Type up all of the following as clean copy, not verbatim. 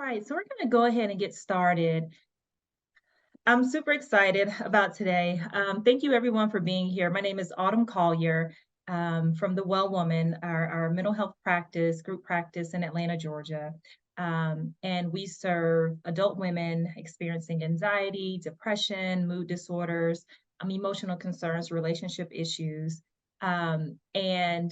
right, so we're going to go ahead and get started. I'm super excited about today. Thank you, everyone, for being here. My name is Autumn Collier from the Well Woman, our mental health practice, group practice in Atlanta, Georgia. And we serve adult women experiencing anxiety, depression, mood disorders, emotional concerns, relationship issues. We're in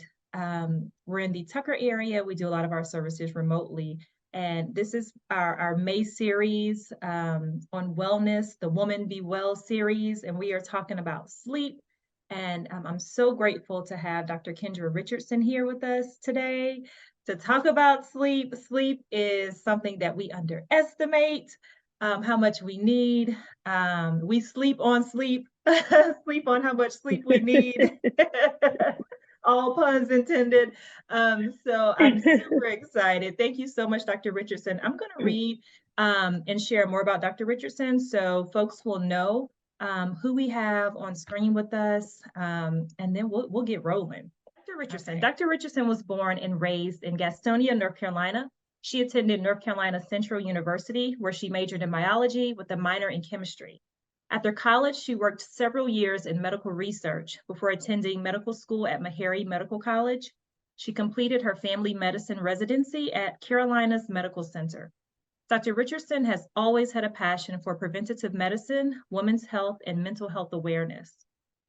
the Tucker area. We do a lot of our services remotely. And this is our May series on wellness, the Woman Be Well series. And we are talking about sleep. And I'm so grateful to have Dr. Kendra Richardson here with us today to talk about sleep. Sleep is something that we underestimate how much we need. We sleep on sleep, sleep on how much sleep we need. All puns intended. So I'm super excited. Thank you so much, Dr. Richardson. I'm going to read and share more about Dr. Richardson so folks will know who we have on screen with us, and then we'll get rolling. Dr. Richardson. Okay. Dr. Richardson was born and raised in Gastonia, North Carolina. She attended North Carolina Central University, where she majored in biology with a minor in chemistry. After college, she worked several years in medical research before attending medical school at Meharry Medical College. She completed her family medicine residency at Carolinas Medical Center. Dr. Richardson has always had a passion for preventative medicine, women's health, and mental health awareness.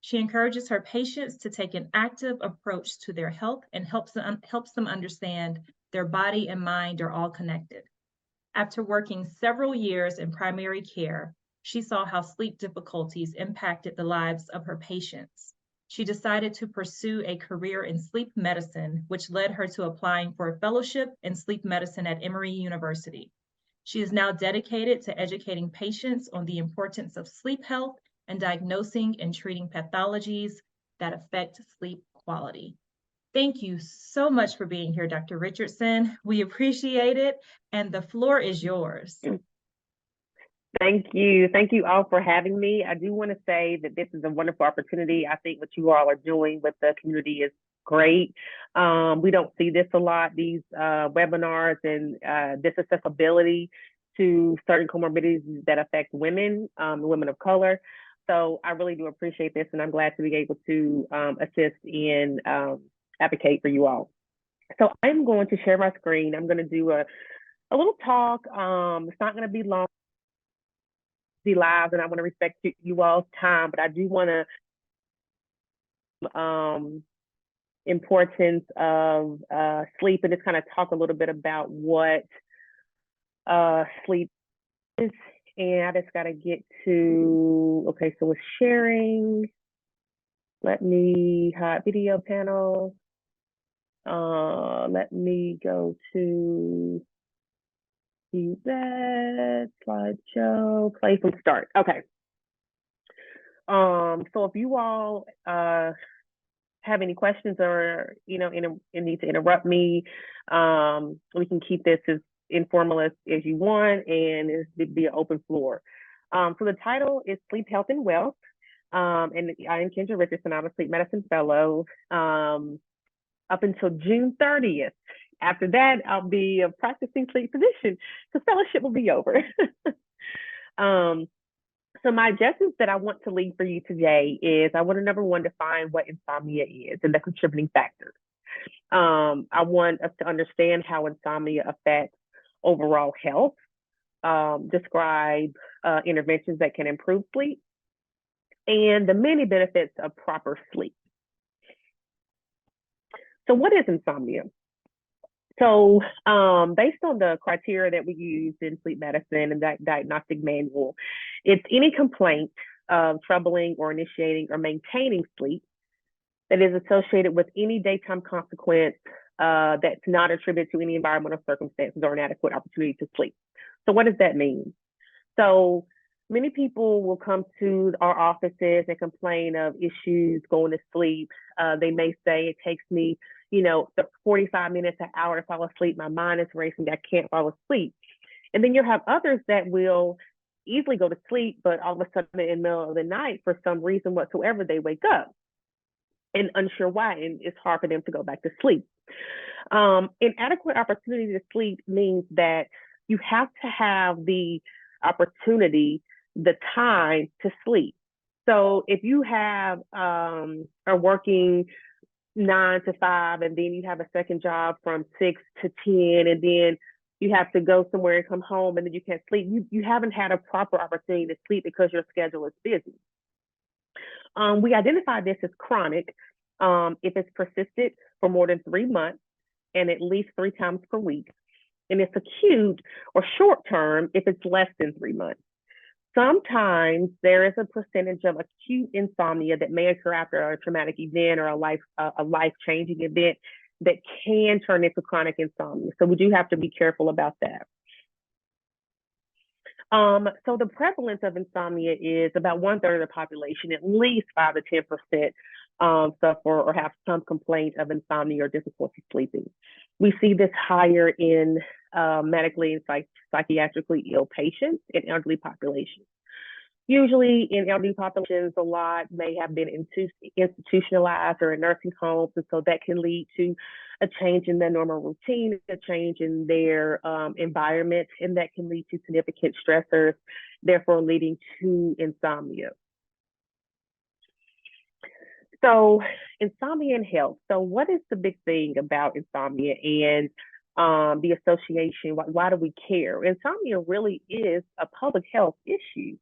She encourages her patients to take an active approach to their health and helps them understand their body and mind are all connected. After working several years in primary care, she saw how sleep difficulties impacted the lives of her patients. She decided to pursue a career in sleep medicine, which led her to applying for a fellowship in sleep medicine at Emory University. She is now dedicated to educating patients on the importance of sleep health and diagnosing and treating pathologies that affect sleep quality. Thank you so much for being here, Dr. Richardson. We appreciate it, and the floor is yours. Thank you. Thank you all for having me. I do want to say that this is a wonderful opportunity. I think what you all are doing with the community is great. We don't see this a lot, these webinars and this accessibility to certain comorbidities that affect women, women of color. So I really do appreciate this, and I'm glad to be able to assist and advocate for you all. So I'm going to share my screen. I'm going to do a little talk. It's not going to be long. Be live, and I want to respect you all's time, but I do want to importance of sleep and just kind of talk a little bit about what sleep is. And I just got to get to, okay, so with sharing, let me hide video panel. Let me go to that slideshow, play from start. Okay. So if you all have any questions or need to interrupt me, we can keep this as informal as you want, and it'd be an open floor. So the title is Sleep, Health, and Wealth. And I am Kendra Richardson. I'm a sleep medicine fellow up until June 30th. After that, I'll be a practicing sleep physician because fellowship will be over. So my objectives that I want to leave for you today is I want to, number one, define what insomnia is and the contributing factors. I want us to understand how insomnia affects overall health, describe interventions that can improve sleep, and the many benefits of proper sleep. So what is insomnia? So based on the criteria that we use in sleep medicine and that diagnostic manual, it's any complaint of troubling or initiating or maintaining sleep that is associated with any daytime consequence that's not attributed to any environmental circumstances or inadequate opportunity to sleep. So what does that mean? So many people will come to our offices and complain of issues going to sleep. They may say it takes me 45 minutes, an hour to fall asleep. My mind is racing. I can't fall asleep. And then you'll have others that will easily go to sleep, but all of a sudden in the middle of the night, for some reason whatsoever, they wake up and unsure why, and it's hard for them to go back to sleep. Inadequate opportunity to sleep means that you have to have the opportunity, the time to sleep. So if you have are working 9 to 5, and then you have a second job from 6 to 10, and then you have to go somewhere and come home, and then you can't sleep. You haven't had a proper opportunity to sleep because your schedule is busy. We identify this as chronic if it's persisted for more than 3 months and at least 3 times per week. And it's acute or short term if it's less than 3 months. Sometimes there is a percentage of acute insomnia that may occur after a traumatic event or a life-changing event that can turn into chronic insomnia. So we do have to be careful about that. So the prevalence of insomnia is about 1/3 of the population, at least 5 to 10% suffer or have some complaint of insomnia or difficulty sleeping. We see this higher in medically and psychiatrically ill patients in elderly populations. Usually in elderly populations, a lot may have been institutionalized or in nursing homes, and so that can lead to a change in their normal routine, a change in their environment, and that can lead to significant stressors, therefore leading to insomnia. So insomnia and health. So what is the big thing about insomnia and the association? Why do we care? Insomnia really is a public health issue.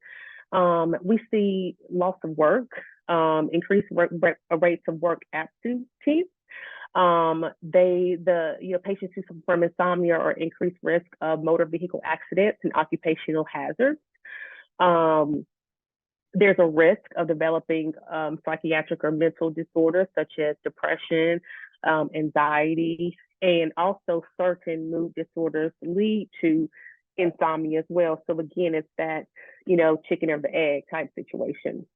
We see loss of work, increased rates of work absenteeism. Patients who suffer from insomnia are increased risk of motor vehicle accidents and occupational hazards. There's a risk of developing psychiatric or mental disorders such as depression, anxiety, and also certain mood disorders lead to insomnia as well. So again, it's that, chicken or the egg type situation.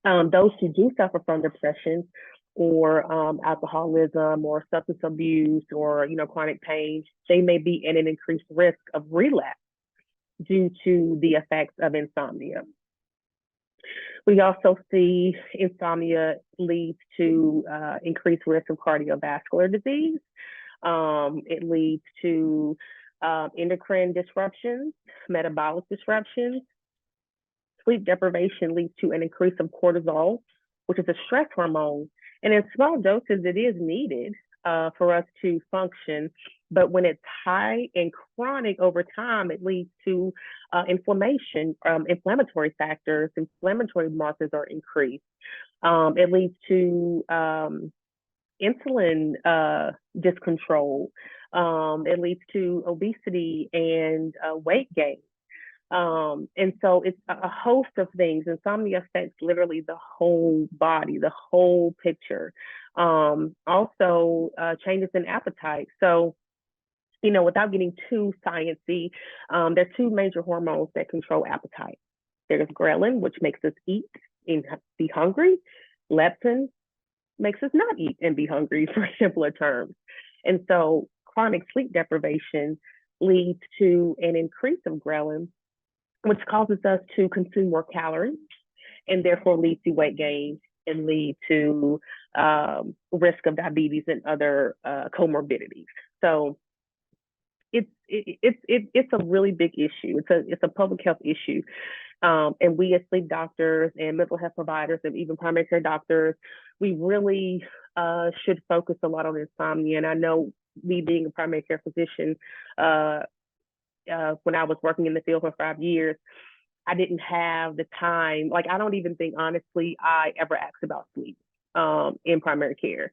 Those who do suffer from depression or alcoholism or substance abuse or, chronic pain, they may be at an increased risk of relapse due to the effects of insomnia. We also see insomnia leads to increased risk of cardiovascular disease. It leads to endocrine disruptions, metabolic disruptions. Sleep deprivation leads to an increase of cortisol, which is a stress hormone. And in small doses, it is needed for us to function. But when it's high and chronic over time, it leads to inflammation, inflammatory factors, inflammatory markers are increased. It leads to insulin discontrol. It leads to obesity and weight gain. And so it's a host of things. Insomnia affects literally the whole body, the whole picture. Also changes in appetite. So, without getting too sciencey, there are two major hormones that control appetite. There's ghrelin, which makes us eat and be hungry. Leptin makes us not eat and be hungry, for simpler terms. And so chronic sleep deprivation leads to an increase of ghrelin, which causes us to consume more calories and therefore lead to weight gain and lead to risk of diabetes and other comorbidities. So it's a really big issue. It's a public health issue. And we as sleep doctors and mental health providers and even primary care doctors, we really should focus a lot on insomnia. And I know me being a primary care physician, when I was working in the field for 5 years, I didn't have the time. Like, I don't even think, honestly, I ever asked about sleep in primary care.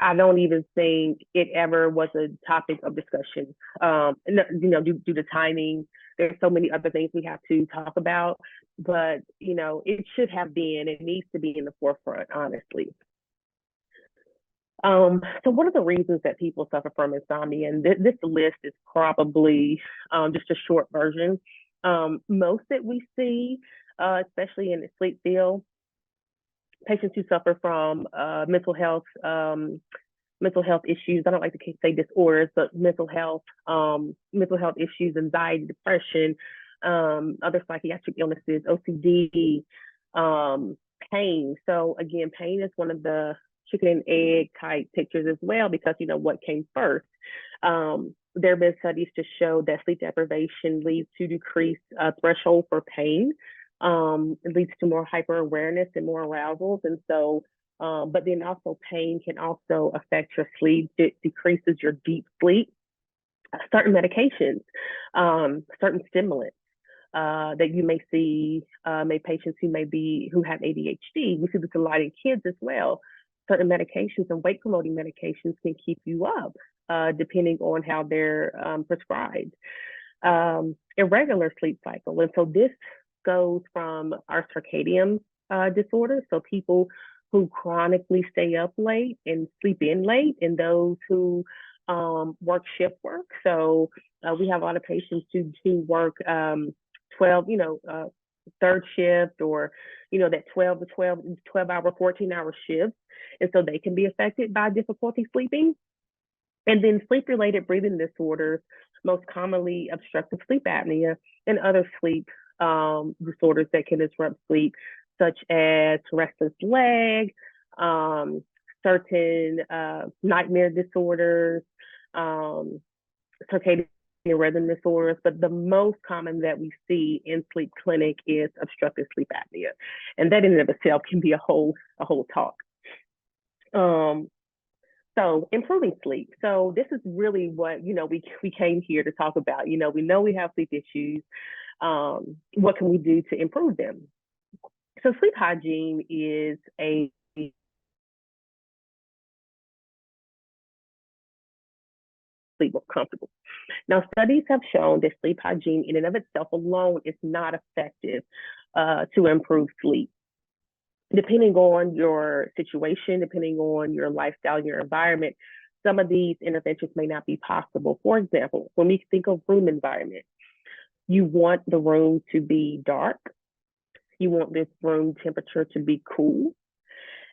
I don't even think it ever was a topic of discussion. Due to timing, there's so many other things we have to talk about, but it should have been. It needs to be in the forefront, honestly. So what are the reasons that people suffer from insomnia? And this list is probably just a short version. Most that we see, especially in the sleep field, patients who suffer from mental health issues. I don't like to say disorders, but mental health issues, anxiety, depression, other psychiatric illnesses, OCD, pain. So again, pain is one of the chicken and egg type pictures as well, because what came first. There have been studies to show that sleep deprivation leads to decreased threshold for pain. It leads to more hyper awareness and more arousals, and so. But then also pain can also affect your sleep. It decreases your deep sleep. Certain medications, certain stimulants that you may see, patients who have ADHD. We see this a lot in kids as well. Certain medications and weight promoting medications can keep you up, depending on how they're prescribed. Irregular sleep cycle, and so this goes from our circadian disorders, so people who chronically stay up late and sleep in late, and those who work shift work. So we have a lot of patients who work 12, third shift, or that 12-hour, 14-hour shifts, and so they can be affected by difficulty sleeping. And then sleep-related breathing disorders, most commonly obstructive sleep apnea, and other sleep disorders that can disrupt sleep, such as restless leg, certain nightmare disorders, circadian rhythm disorders, but the most common that we see in sleep clinic is obstructive sleep apnea, and that in and of itself can be a whole talk. So improving sleep. So this is really what we came here to talk about. We know we have sleep issues. What can we do to improve them? So sleep hygiene is a sleep more comfortable. Now, studies have shown that sleep hygiene in and of itself alone is not effective to improve sleep. Depending on your situation, depending on your lifestyle, your environment, some of these interventions may not be possible. For example, when we think of room environment, you want the room to be dark. You want this room temperature to be cool.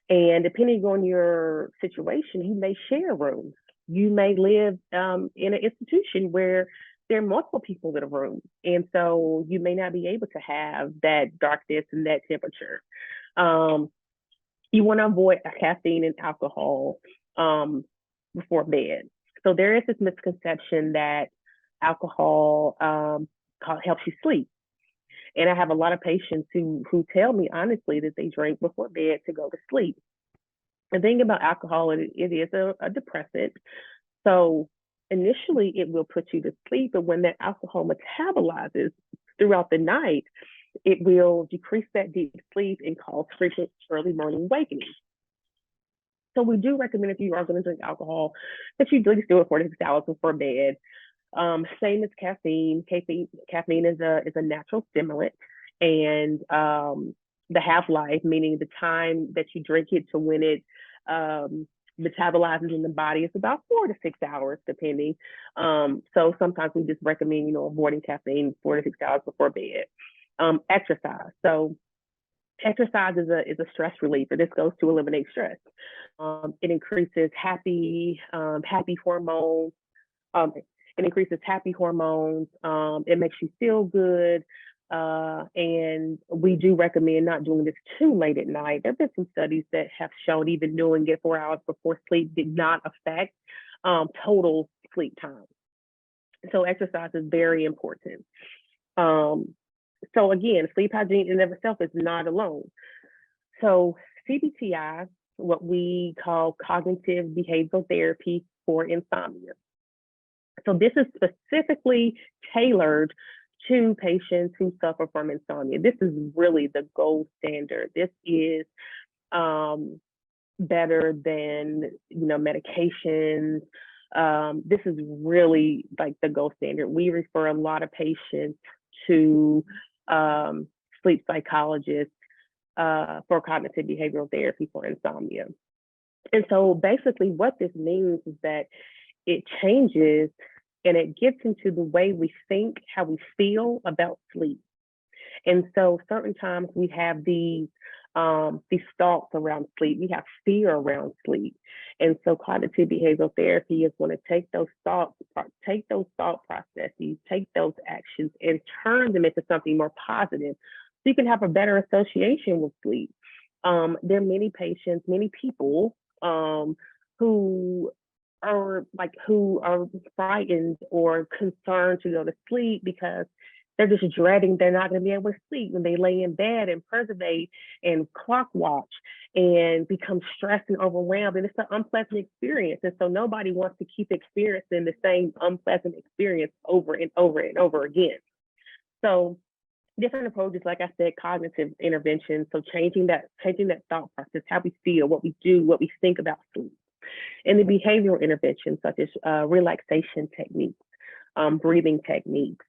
And depending on your situation, you may share rooms. You may live in an institution where there are multiple people in a room. And so you may not be able to have that darkness and that temperature. You want to avoid caffeine and alcohol before bed. So there is this misconception that alcohol helps you sleep. And I have a lot of patients who tell me honestly that they drink before bed to go to sleep. The thing about alcohol, it is a depressant. So initially it will put you to sleep, but when that alcohol metabolizes throughout the night, it will decrease that deep sleep and cause frequent early morning awakening. So we do recommend, if you are going to drink alcohol, that you at least do it 46 hours before bed. Same as caffeine. Caffeine is a natural stimulant, and the half-life, meaning the time that you drink it to when it metabolizes in the body, is about 4 to 6 hours, depending. So sometimes we just recommend, avoiding caffeine 4 to 6 hours before bed. Exercise. So exercise is a stress reliever. This goes to eliminate stress. It increases happy hormones. It increases happy hormones. It makes you feel good. And we do recommend not doing this too late at night. There have been some studies that have shown even doing it 4 hours before sleep did not affect total sleep time. So exercise is very important. So again, sleep hygiene in and of itself is not alone. So CBTI, what we call cognitive behavioral therapy for insomnia. So this is specifically tailored to patients who suffer from insomnia. This is really the gold standard. This is better than medications. This is really like the gold standard. We refer a lot of patients to sleep psychologists for cognitive behavioral therapy for insomnia. And so basically what this means is that it changes and it gets into the way we think, how we feel about sleep. And so certain times we have these thoughts around sleep. We have fear around sleep. And so cognitive behavioral therapy is going to take those thought processes, take those actions and turn them into something more positive so you can have a better association with sleep. There are many people who who are frightened or concerned to go to sleep because they're just dreading they're not going to be able to sleep when they lay in bed and perseverate and clock watch and become stressed and overwhelmed. And it's an unpleasant experience. And so nobody wants to keep experiencing the same unpleasant experience over and over and over again. So different approaches, like I said, cognitive intervention. So changing that thought process, how we feel, what we do, what we think about sleep. And the behavioral interventions such as relaxation techniques, breathing techniques,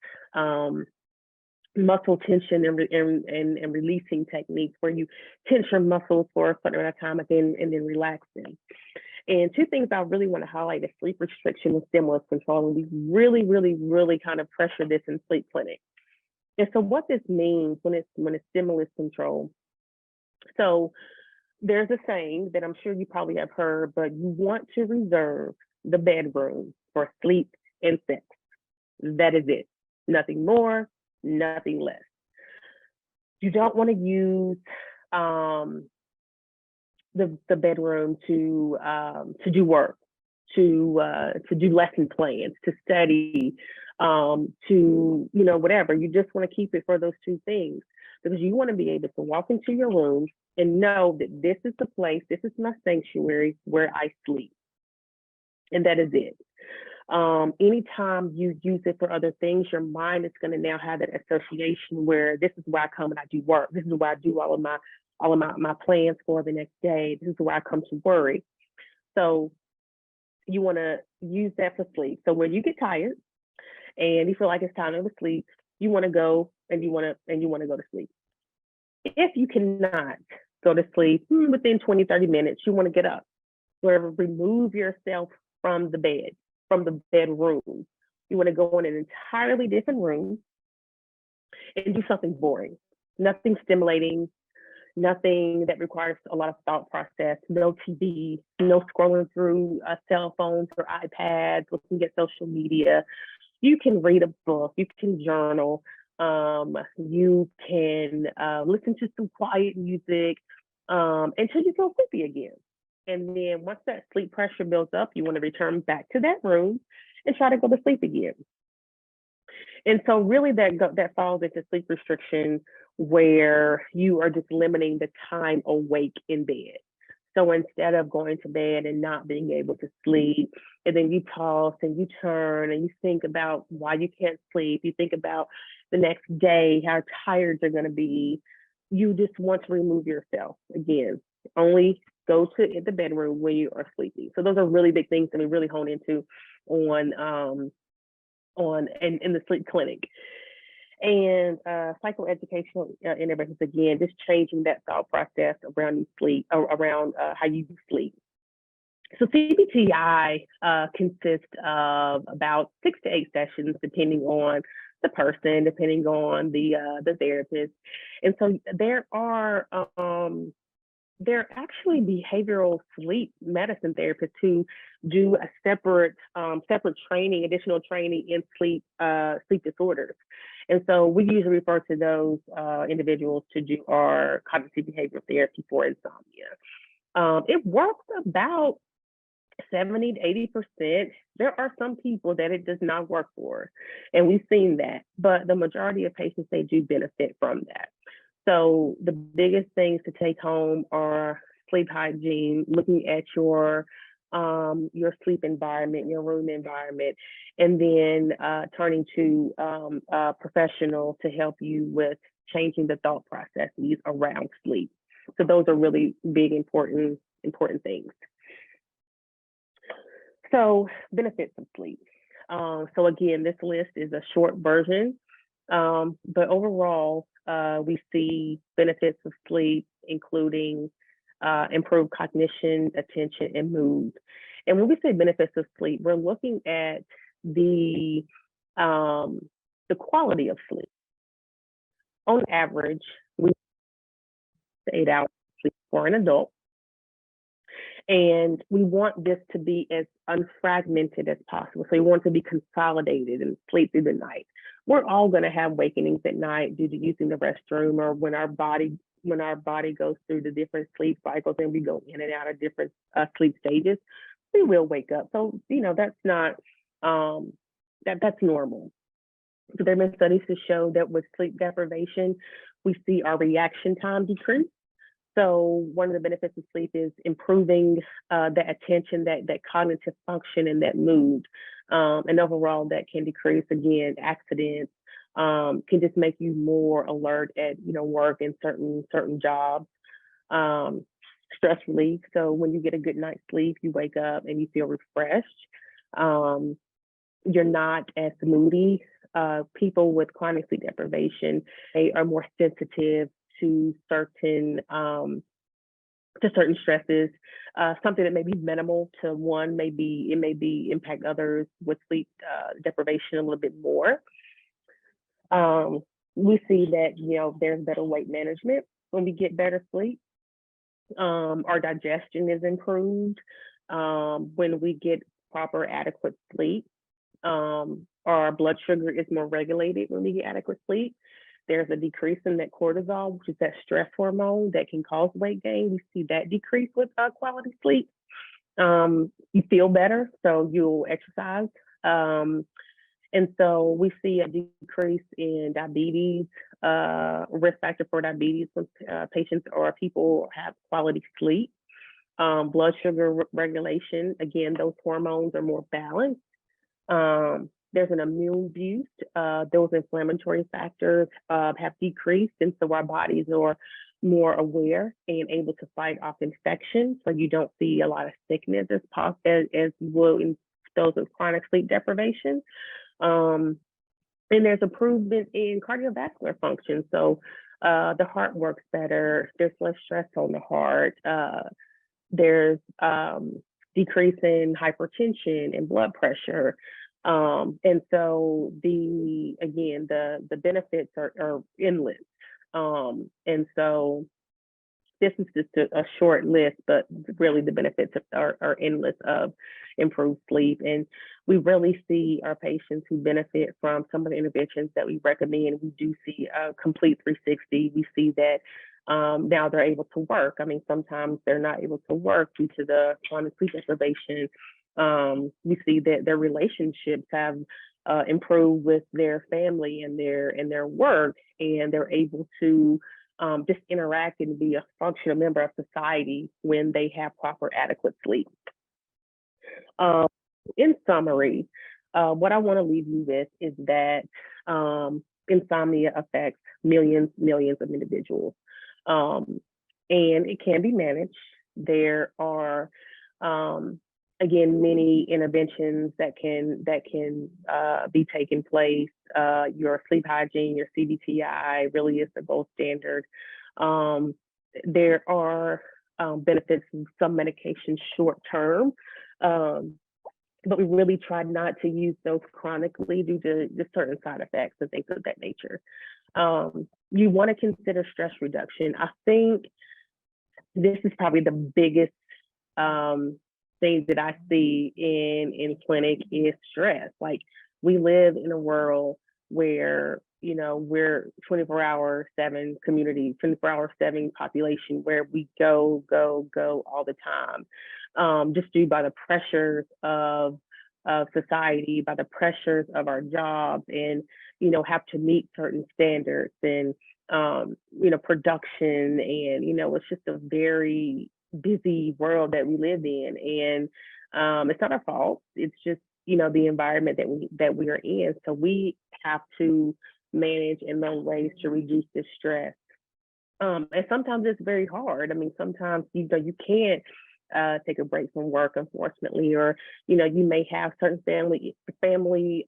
muscle tension and releasing techniques where you tense your muscles for a certain amount of time and then relax them. And two things I really want to highlight is sleep restriction and stimulus control. And we really, really, really kind of pressure this in sleep clinic. And so what this means when it's stimulus control. So there's a saying that I'm sure you probably have heard, but you want to reserve the bedroom for sleep and sex. That is it. Nothing more, nothing less. You don't want to use the bedroom to do work, to do lesson plans, to study, to whatever. You just want to keep it for those two things because you want to be able to walk into your room and know that this is the place, this is my sanctuary where I sleep, and that is it. Anytime you use it for other things, your mind is going to now have that association where this is where I come and I do work. This is where I do all of my plans for the next day. This is where I come to worry. So you want to use that for sleep. So when you get tired and you feel like it's time to go to sleep, you want to go and you want to go to sleep. If you cannot go to sleep within 20, 30 minutes, you want to get up. Wherever, remove yourself from the bed, from the bedroom. You want to go in an entirely different room and do something boring, nothing stimulating, nothing that requires a lot of thought process, no TV, no scrolling through cell phones or iPads, looking at social media. You can read a book, you can journal, you can listen to some quiet music until you feel sleepy again. And then once that sleep pressure builds up, you want to return back to that room and try to go to sleep again. And so really that falls into sleep restriction where you are just limiting the time awake in bed. So instead of going to bed and not being able to sleep, and then you toss and you turn and you think about why you can't sleep, you think about the next day, how tired you're going to be, you just want to remove yourself again. Only go to the bedroom when you are sleepy. So those are really big things that we really hone into in the sleep clinic. And psychoeducational interventions, again, just changing that thought process around sleep, around how you sleep. So CBTI consists of about 6 to 8 sessions, depending on the person, depending on the therapist. And so there are actually behavioral sleep medicine therapists who do a separate training, additional training in sleep disorders. And so we usually refer to those individuals to do our cognitive behavioral therapy for insomnia. It works about 70 to 80%. There are some people that it does not work for, and we've seen that, but the majority of patients, they do benefit from that. So the biggest things to take home are sleep hygiene, looking at your sleep environment, your room environment, and then turning to a professional to help you with changing the thought processes around sleep. So those are really big, important things. So benefits of sleep. So again, this list is a short version, but overall, we see benefits of sleep, including improved cognition, attention, and mood. And when we say benefits of sleep, we're looking at the quality of sleep. On average, we 8 hours of sleep for an adult. And we want this to be as unfragmented as possible. So we want it to be consolidated and sleep through the night. We're all going to have wakenings at night due to using the restroom or when our body when our body goes through the different sleep cycles and we go in and out of different sleep stages, we will wake up. So, that's not, that's normal. So there have been studies to show that with sleep deprivation, we see our reaction time decrease. So one of the benefits of sleep is improving the attention, that cognitive function, and that mood. And overall, that can decrease, again, accidents, can just make you more alert at, work and certain jobs. Stress relief. So when you get a good night's sleep, you wake up and you feel refreshed. You're not as moody. People with chronic sleep deprivation, they are more sensitive to certain stresses. Something that may be minimal to one may impact others with sleep deprivation a little bit more. We see that there's better weight management when we get better sleep. Our digestion is improved when we get proper, adequate sleep. Our blood sugar is more regulated when we get adequate sleep. There's a decrease in that cortisol, which is that stress hormone that can cause weight gain. We see that decrease with quality sleep. You feel better, so you'll exercise. And so we see a decrease in diabetes, risk factor for diabetes when patients or people have quality sleep. Blood sugar regulation, again, those hormones are more balanced. There's an immune boost. Those inflammatory factors have decreased, and so our bodies are more aware and able to fight off infections. So you don't see a lot of sickness as you will in those with chronic sleep deprivation. And there's improvement in cardiovascular function. So the heart works better. There's less stress on the heart. There's decrease in hypertension and blood pressure. And so the benefits are endless. And so this is just a short list, but really the benefits are endless of improved sleep. And we really see our patients who benefit from some of the interventions that we recommend. We do see a complete 360. We see that now they're able to work. I mean, sometimes they're not able to work due to the chronic sleep deprivation. We see that their relationships have improved with their family and their work, and they're able to just interact and be a functional member of society when they have proper, adequate sleep. In summary, what I want to leave you with is that insomnia affects millions of individuals, and it can be managed. There are again, many interventions that can be taking place. Your sleep hygiene, your CBTI really is the gold standard. There are benefits of some medications short term, but we really try not to use those chronically due to certain side effects and things of that nature. You want to consider stress reduction. I think this is probably the biggest things that I see in clinic is stress. Like, we live in a world where, we're 24/7 community, 24/7 population, where we go all the time, just due by the pressures of society, by the pressures of our jobs, and, have to meet certain standards and, production. And, it's just a very busy world that we live in, and it's not our fault. It's just the environment that we are in. So we have to manage and learn ways to reduce this stress. And sometimes it's very hard. I mean, sometimes you can't take a break from work, unfortunately, or you may have certain family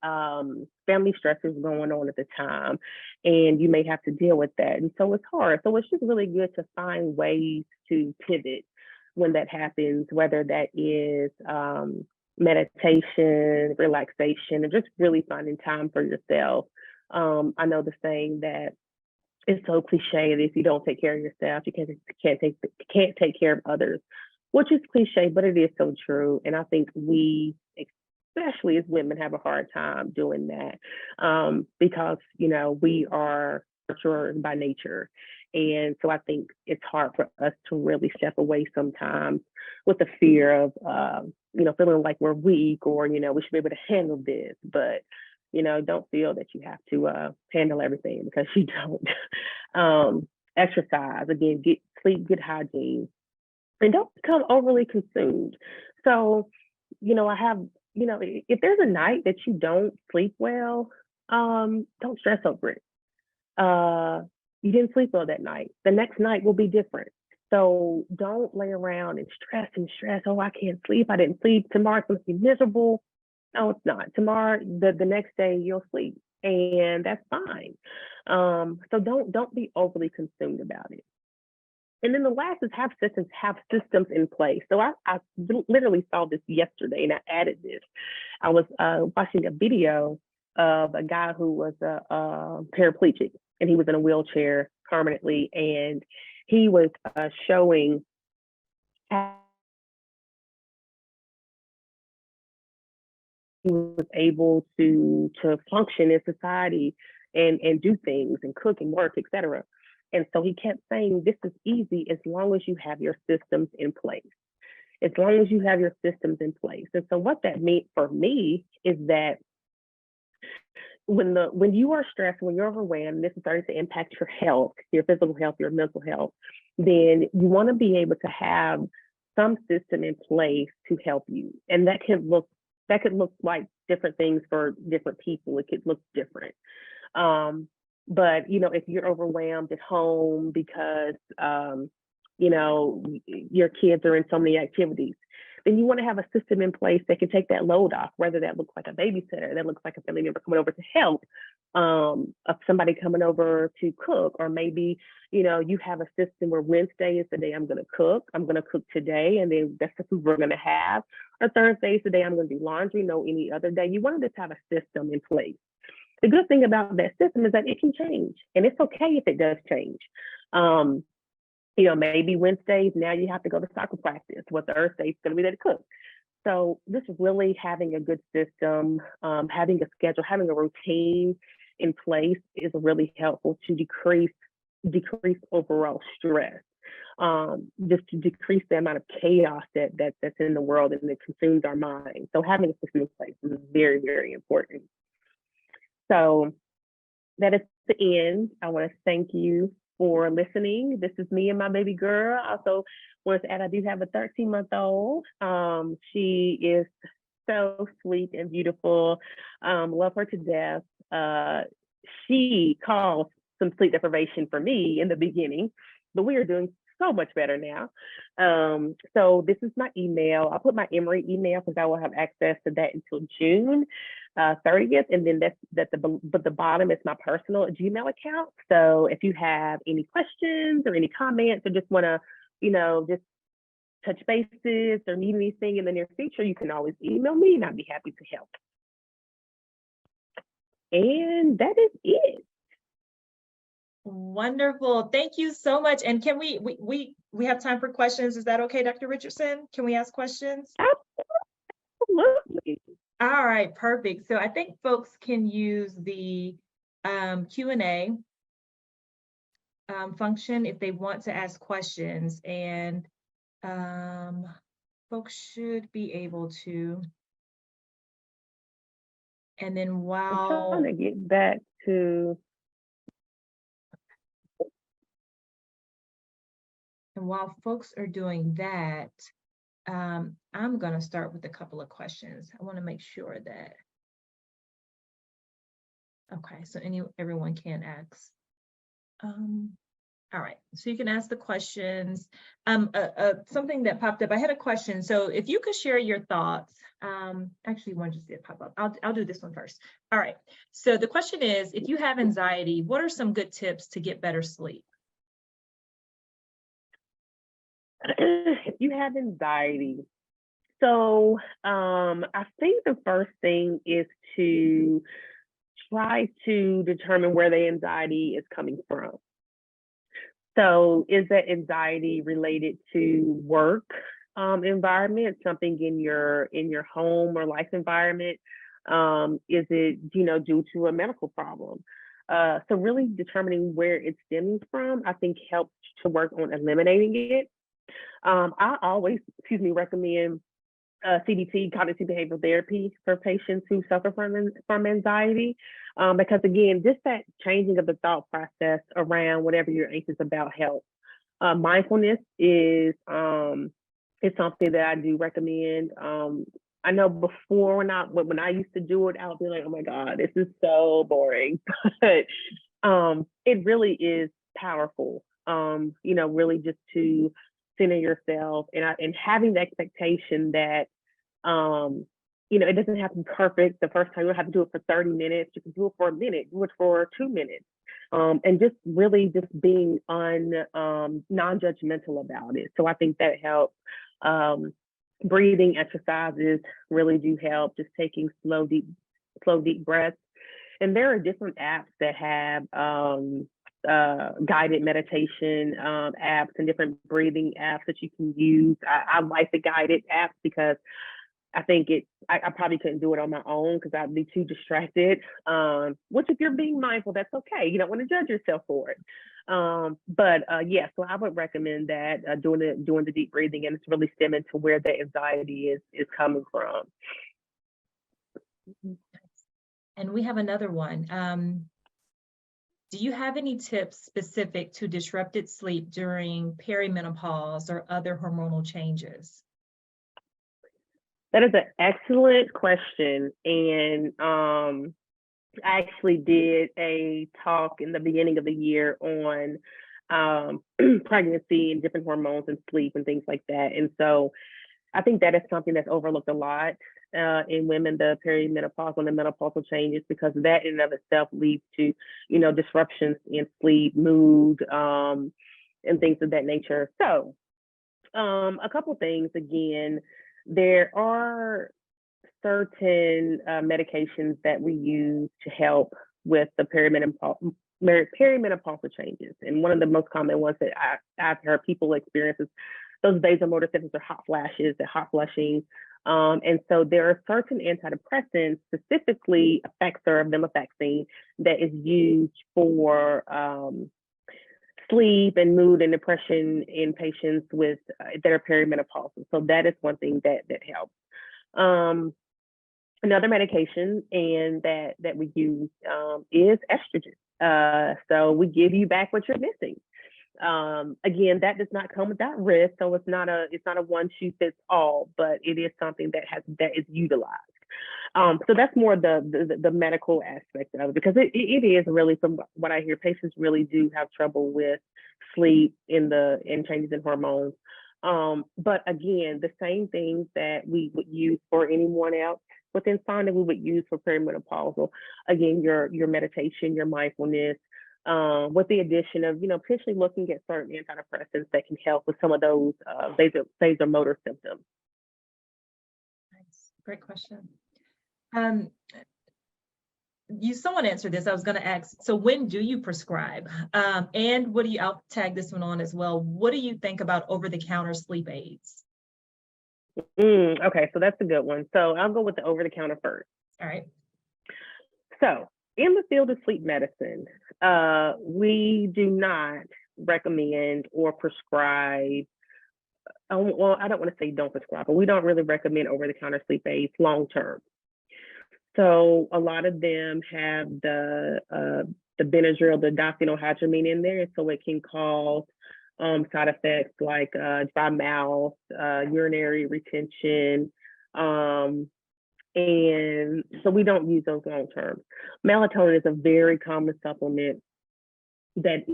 stressors going on at the time, and you may have to deal with that. And so it's hard. So it's just really good to find ways to pivot when that happens, whether that is meditation, relaxation, and just really finding time for yourself. I know the saying that it's so cliche that if you don't take care of yourself, you can't take care of others, which is cliche, but it is so true. And I think we, especially as women, have a hard time doing that because we are nurturers by nature, And so I think it's hard for us to really step away sometimes with the fear of, feeling like we're weak or, we should be able to handle this. But, don't feel that you have to handle everything because you don't. Exercise, again, get sleep, get hygiene, and don't become overly consumed. So, I have, if there's a night that you don't sleep well, don't stress over it. uh, you didn't sleep well that night. The next night will be different. So don't lay around and stress. Oh, I can't sleep. I didn't sleep. Tomorrow's going to be miserable. No, it's not. Tomorrow, the next day, you'll sleep, and that's fine. So don't be overly consumed about it. And then the last is have systems in place. So I literally saw this yesterday, and I added this. I was watching a video of a guy who was a paraplegic, and he was in a wheelchair permanently, and he was showing how he was able to function in society and do things and cook and work, etc. And so he kept saying, this is easy as long as you have your systems in place. As long as you have your systems in place. And so what that meant for me is that when you are stressed, when you're overwhelmed, this is starting to impact your health, your physical health, your mental health, then you want to be able to have some system in place to help you. And that could look like different things for different people. It could look different. But if you're overwhelmed at home because your kids are in so many activities, then you want to have a system in place that can take that load off, whether that looks like a babysitter, that looks like a family member coming over to help, somebody coming over to cook, or maybe, you have a system where Wednesday is the day I'm going to cook. I'm going to cook today, and then that's the food we're going to have. Or Thursday is the day I'm going to do laundry, no any other day. You want to have a system in place. The good thing about that system is that it can change, and it's okay if it does change. Maybe Wednesdays, now you have to go to soccer practice. Well, Thursday is going to be there to cook. So this is really having a good system, having a schedule, having a routine in place is really helpful to decrease overall stress, just to decrease the amount of chaos that's in the world and that consumes our mind. So having a system in place is very, very important. So that is the end. I want to thank you for listening. This is me and my baby girl. Also want to add, I do have a 13-month-old. She is so sweet and beautiful. Love her to death. She caused some sleep deprivation for me in the beginning, but we are doing so much better now. So this is my email. I'll put my Emory email because I will have access to that until June 30th, and then but the bottom is my personal Gmail account. So if you have any questions or any comments, or just want to, just touch bases or need anything in the near future, you can always email me, and I'd be happy to help. And that is it. Wonderful. Thank you so much. And can we have time for questions? Is that okay, Dr. Richardson? Can we ask questions? Absolutely. All right, perfect. So I think folks can use the Q&A function if they want to ask questions, and folks should be able to. And then while I'm trying to get back to. And while folks are doing that, I'm going to start with a couple of questions. I want to make sure that. Okay, so everyone can ask. All right, so you can ask the questions. Something that popped up, I had a question. So if you could share your thoughts, actually one just did pop up. I'll do this one first. All right, so the question is, if you have anxiety, what are some good tips to get better sleep? If you have anxiety, so I think the first thing is to try to determine where the anxiety is coming from. So is that anxiety related to work environment, something in your home or life environment? Is it due to a medical problem? So really determining where it's stemming from, I think helps to work on eliminating it. I always, recommend CBT, cognitive behavioral therapy, for patients who suffer from anxiety, because again, just that changing of the thought process around whatever you're anxious about helps. Mindfulness is something that I do recommend. I know before when I used to do it, I would be like, oh my God, this is so boring. But it really is powerful. Really just to center yourself and having the expectation that it doesn't have to be perfect the first time. You don't have to do it for 30 minutes. You can do it for a minute, do it for 2 minutes. And just really just being non-judgmental about it. So I think that helps. Breathing exercises really do help, just taking slow, deep breaths. And there are different apps that have guided meditation apps and different breathing apps that you can use. I like the guided apps because I think I probably couldn't do it on my own because I'd be too distracted. Which if you're being mindful, that's okay. You don't want to judge yourself for it. Yeah, so I would recommend that doing the deep breathing, and it's really stemming to where the anxiety is coming from. And we have another one. Do you have any tips specific to disrupted sleep during perimenopause or other hormonal changes? That is an excellent question. And I actually did a talk in the beginning of the year on pregnancy and different hormones and sleep and things like that. And so I think that is something that's overlooked a lot in women, the perimenopausal and the menopausal changes, because that in and of itself leads to, disruptions in sleep, mood, and things of that nature. So a couple things. Again, there are certain medications that we use to help with the perimenopausal changes. And one of the most common ones that I've heard people experience is those vasomotor symptoms or hot flashes, the hot flushing. And so there are certain antidepressants, specifically Effexor, venlafaxine, that is used for sleep and mood and depression in patients with that are perimenopausal. So that is one thing that helps. Another medication and that we use is estrogen. So we give you back what you're missing. Again, that does not come without risk, so it's not a one shoe fits all, but it is something that is utilized. So that's more the medical aspect of it, because it is really, from what I hear, patients really do have trouble with sleep and changes in hormones. But again, the same things that we would use for anyone else with insomnia, we would use for perimenopausal. Again, your meditation, your mindfulness, with the addition of, potentially looking at certain antidepressants that can help with some of those vasomotor symptoms. Nice. Great question. Someone answered this. I was going to ask, so when do you prescribe? And I'll tag this one on as well. What do you think about over-the-counter sleep aids? Okay, so that's a good one. So I'll go with the over-the-counter first. All right. So in the field of sleep medicine, we do not recommend or prescribe, well, I don't want to say don't prescribe, but we don't really recommend over-the-counter sleep aids long-term. So a lot of them have the Benadryl, the diphenhydramine in there, so it can cause side effects like dry mouth, urinary retention, and so we don't use those long term. Melatonin is a very common supplement that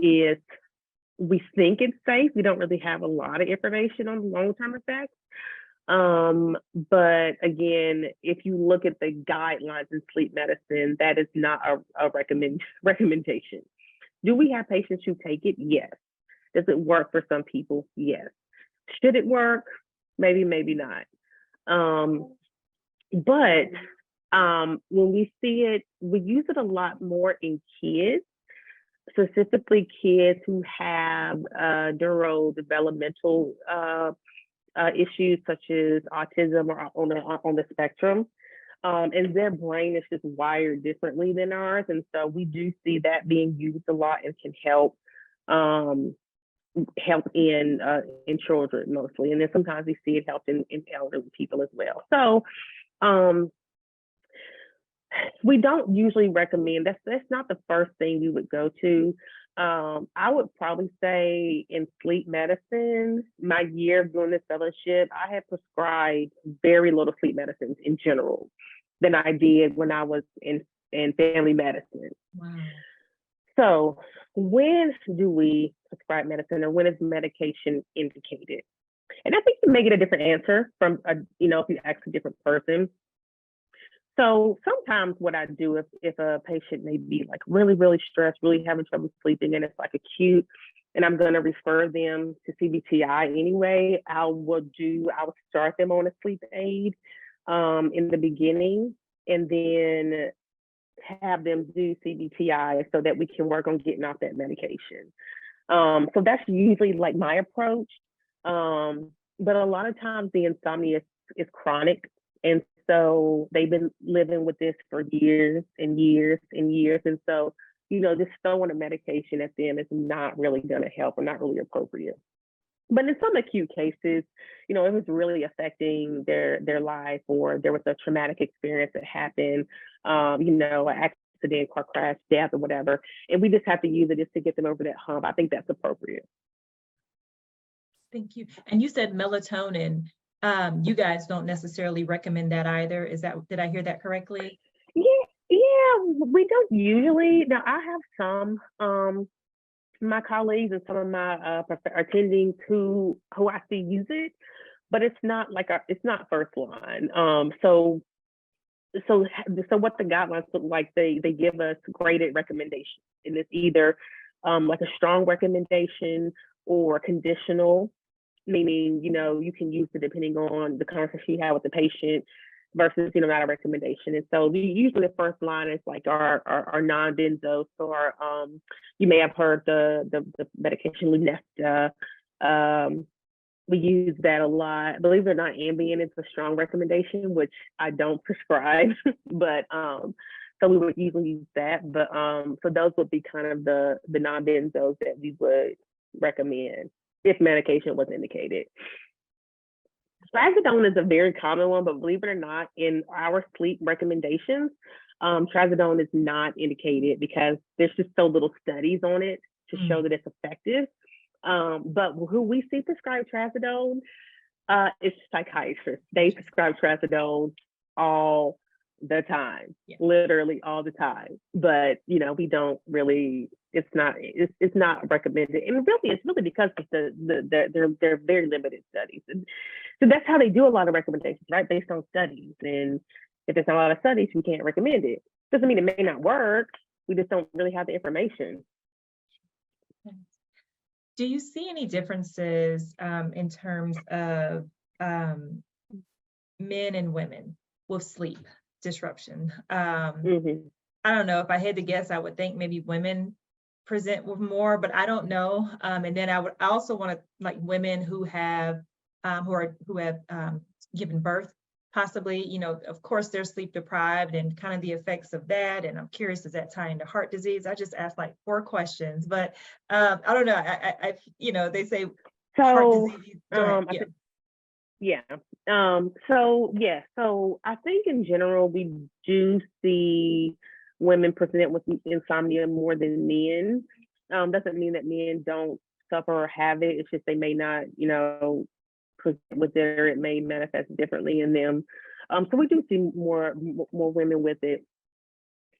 we think it's safe. We don't really have a lot of information on the long-term effects. But again, if you look at the guidelines in sleep medicine, that is not a recommendation. Do we have patients who take it? Yes. Does it work for some people? Yes. Should it work? Maybe, maybe not. But when we see it, we use it a lot more in kids, specifically kids who have neurodevelopmental issues such as autism or on the spectrum. And their brain is just wired differently than ours. And so we do see that being used a lot and can um, help in children mostly. And then sometimes we see it help in elderly people as well. So um, we don't usually recommend, that's not the first thing we would go to. I would probably say in sleep medicine, my year of doing this fellowship, I had prescribed very little sleep medicines in general than I did when I was in family medicine. Wow. So when do we prescribe medicine, or when is medication indicated? And I think you may get a different answer from if you ask a different person. So sometimes what I do, if a patient may be like really, really stressed, really having trouble sleeping, and it's like acute, and I'm going to refer them to CBTI anyway, I will start them on a sleep aid in the beginning, and then have them do CBTI so that we can work on getting off that medication. So that's usually like my approach. But a lot of times the insomnia is chronic. And so they've been living with this for years and years and years. And so, just throwing a medication at them is not really going to help, or not really appropriate. But in some acute cases, it was really affecting their life, or there was a traumatic experience that happened, an accident, car crash, death, or whatever, and we just have to use it just to get them over that hump. I think that's appropriate. Thank you. And you said melatonin. You guys don't necessarily recommend that either. Did I hear that correctly? Yeah, we don't usually. Now, I have some my colleagues and some of my attendings who I see use it, but it's not it's not first line. So what the guidelines look like, they give us graded recommendations, and it's either like a strong recommendation or conditional, meaning you can use it depending on the conversation you have with the patient, versus not a recommendation. And so usually the first line is like our non-benzos, or you may have heard the medication Lunesta. We use that a lot. Believe it or not, Ambien is a strong recommendation, which I don't prescribe, but so we would usually use that. But so those would be kind of the non-benzos that we would recommend if medication was indicated. Trazodone is a very common one, but believe it or not, in our sleep recommendations, trazodone is not indicated because there's just so little studies on it to show that it's effective. But who we see prescribe trazodone is psychiatrists. They prescribe trazodone all the time, literally all the time. But we don't really. It's not recommended, and it's really because of they're very limited studies, and so that's how they do a lot of recommendations, right? Based on studies, and if there's not a lot of studies, we can't recommend it. Doesn't mean it may not work. We just don't really have the information. Do you see any differences in terms of men and women with sleep disruption? I don't know. If I had to guess, I would think maybe women present with more, but I don't know. And then I also want to, like, women who have given birth, possibly, of course they're sleep deprived, and kind of the effects of that. And I'm curious, does that tie into heart disease? I just asked like 4 questions, but I don't know. They say heart disease. Go ahead. So I think in general we do see women present with insomnia more than men. Doesn't mean that men don't suffer or have it. It's just they may not, present with it, or it may manifest differently in them. So we do see more women with it.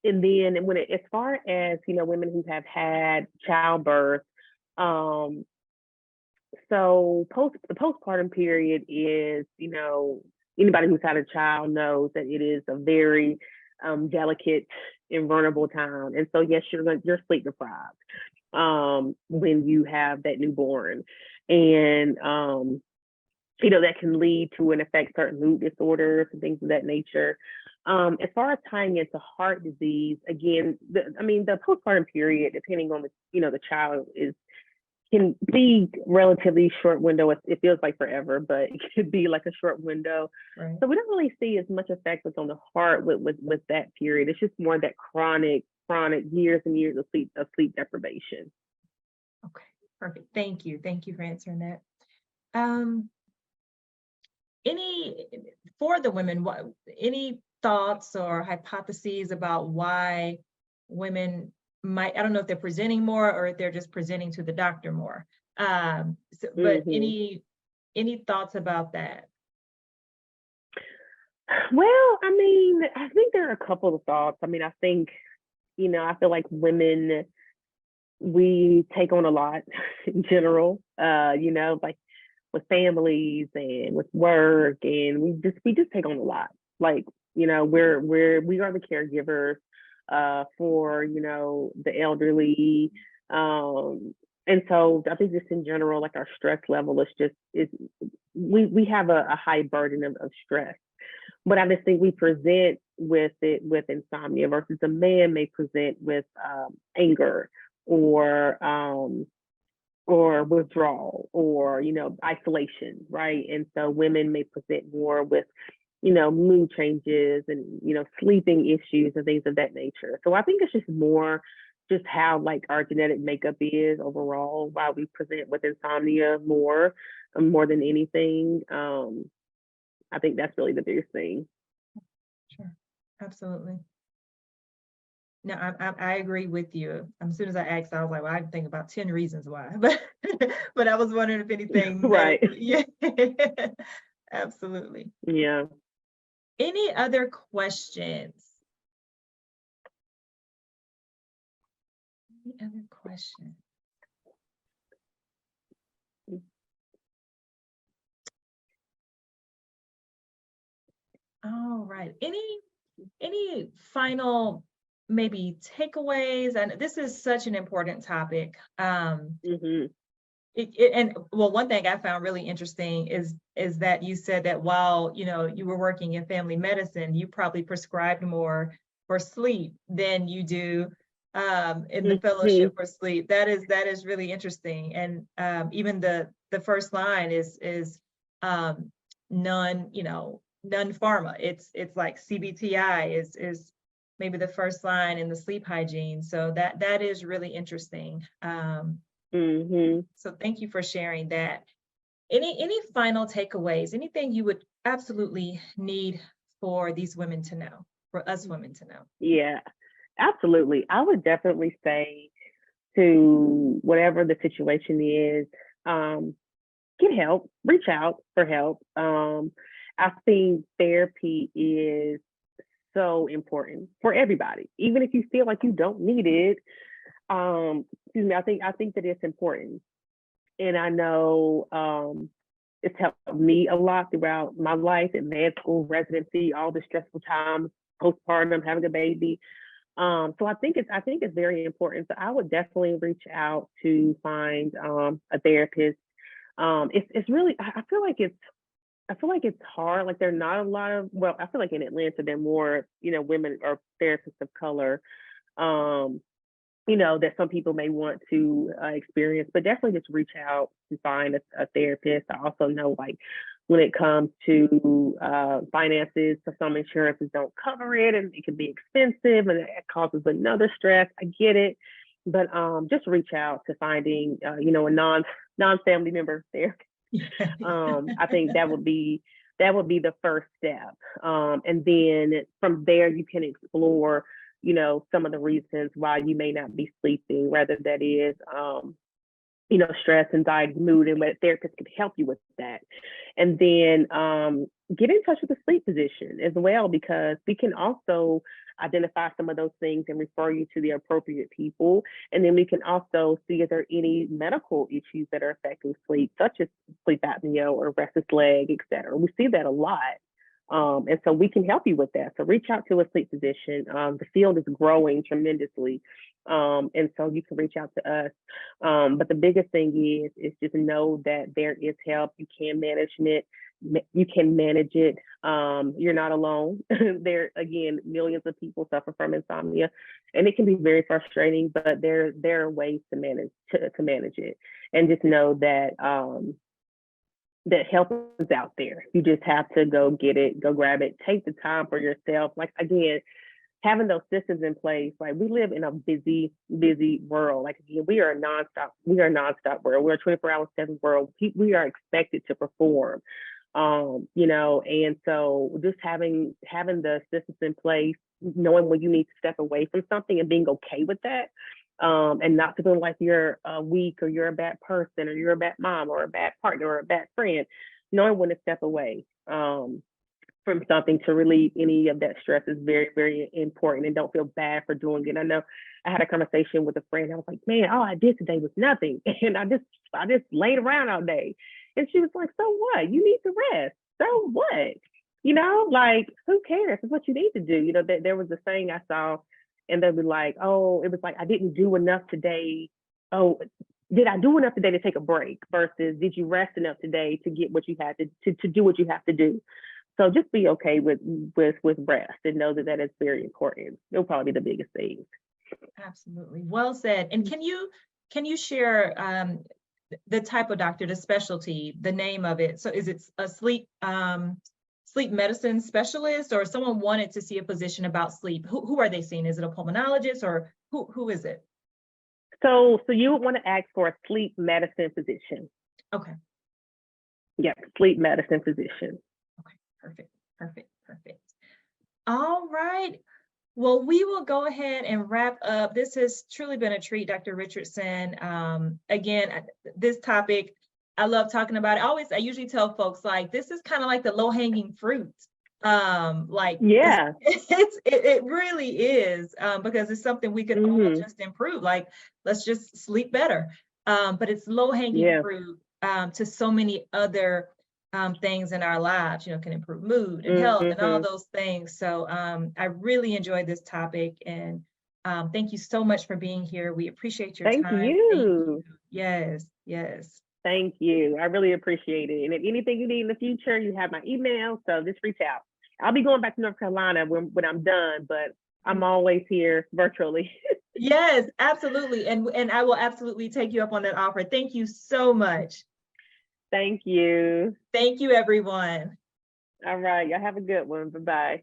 And then as far as women who have had childbirth, so the postpartum period is, anybody who's had a child knows that it is a very delicate and vulnerable time. And so yes, you're sleep deprived when you have that newborn, and that can lead to and affect certain mood disorders and things of that nature. As far as tying into heart disease, again, the postpartum period, depending on the child, can be relatively short window. It feels like forever, but it could be like a short window. Right. So we don't really see as much effect on the heart with that period. It's just more that chronic years and years of sleep deprivation. Okay, perfect. Thank you. Thank you for answering that. Um, for the women, any thoughts or hypotheses about why women might, I don't know if they're presenting more or if they're just presenting to the doctor more. But any thoughts about that? Well, I mean, I think there are a couple of thoughts. I mean, I think, I feel like women, we take on a lot in general, like with families and with work, and we just take on a lot. Like, we are the caregivers for, the elderly. And so I think just in general, like our stress level we have a high burden of stress. But I just think we present with it with insomnia versus a man may present with anger or withdrawal or isolation, right? And so women may present more with mood changes and sleeping issues and things of that nature. So I think it's just more just how like our genetic makeup is overall, why we present with insomnia more than anything. I think that's really the biggest thing. Sure, absolutely. No, I agree with you. As soon as I asked, I was like, well, I can think about 10 reasons why, but but I was wondering if anything Right. yeah, absolutely. Yeah. Any other questions? Any other questions? All right. Any final maybe takeaways? And this is such an important topic. And well, one thing I found really interesting is that you said that while you were working in family medicine, you probably prescribed more for sleep than you do in the fellowship for sleep. That is really interesting. And even the first line is none pharma. It's like CBTI is maybe the first line in the sleep hygiene. So that is really interesting. So thank you for sharing that. Any final takeaways? Anything you would absolutely need for these women to know, for us women to know? Yeah, absolutely. I would definitely say to whatever the situation is, get help, reach out for help. I think therapy is so important for everybody, even if you feel like you don't need it. Excuse me, I think that it's important. And I know it's helped me a lot throughout my life in med school, residency, all the stressful times, postpartum, having a baby. So I think it's very important. So I would definitely reach out to find a therapist. It's really I feel like it's hard. Like there are not a lot of I feel like in Atlanta there are more women or therapists of color. That some people may want to experience, but definitely just reach out to find a therapist. I also know like when it comes to finances, so some insurances don't cover it and it can be expensive and it causes another stress. I get it. But just reach out to finding, a non-family member therapist. I think that would be the first step. And then from there, you can explore some of the reasons why you may not be sleeping, whether that is, stress, anxiety, mood, and what a therapist can help you with that. And then get in touch with a sleep physician as well, because we can also identify some of those things and refer you to the appropriate people. And then we can also see if there are any medical issues that are affecting sleep, such as sleep apnea or restless leg, et cetera. We see that a lot. And so we can help you with that. So reach out to a sleep physician. The field is growing tremendously. And so you can reach out to us. But the biggest thing is just know that there is help. You can manage it. You can manage it. You're not alone. There, again, millions of people suffer from insomnia, and it can be very frustrating. But there are ways to manage it, and just know that that help is out there. You just have to go get it, go grab it, take the time for yourself. Like, again, having those systems in place. Like, we live in a busy world. Like, again, we are a nonstop world. We're a 24/7 world. We are expected to perform. And so just having the systems in place, knowing when you need to step away from something and being okay with that, and not feeling like you're weak or you're a bad person or you're a bad mom or a bad partner or a bad friend, knowing when to step away from something to relieve any of that stress is very, very important, and don't feel bad for doing it. I know I had a conversation with a friend. I was like, man, all I did today was nothing. And I just laid around all day. And she was like, so what? You need to rest. So what? Like, who cares? It's what you need to do. There was a saying I saw, and they'd be like, oh, it was like, I didn't do enough today. Oh, did I do enough today to take a break? Versus, did you rest enough today to get what you had to do what you have to do? So just be okay with rest, and know that is very important. It'll probably be the biggest thing. Absolutely. Well said. And can you share the type of doctor, the specialty, the name of it? So is it a sleep medicine specialist, or someone wanted to see a physician about sleep? Who are they seeing? Is it a pulmonologist, or who is it? So you would want to ask for a sleep medicine physician. Okay. Yeah, sleep medicine physician. Okay, perfect. All right. Well, we will go ahead and wrap up. This has truly been a treat, Dr. Richardson. Again, this topic, I love talking about it. I usually tell folks, like, this is kind of like the low-hanging fruit. Yeah, it really is, because it's something we could all just improve. Like, let's just sleep better. But it's low-hanging fruit to so many other things in our lives, can improve mood and health and all those things. So I really enjoyed this topic, and thank you so much for being here. We appreciate your time. Thank you. Yes. Thank you. I really appreciate it. And if anything you need in the future, you have my email, so just reach out. I'll be going back to North Carolina when I'm done, but I'm always here virtually. Yes, absolutely. And I will absolutely take you up on that offer. Thank you so much. Thank you. Thank you, everyone. All right. Y'all have a good one. Bye-bye.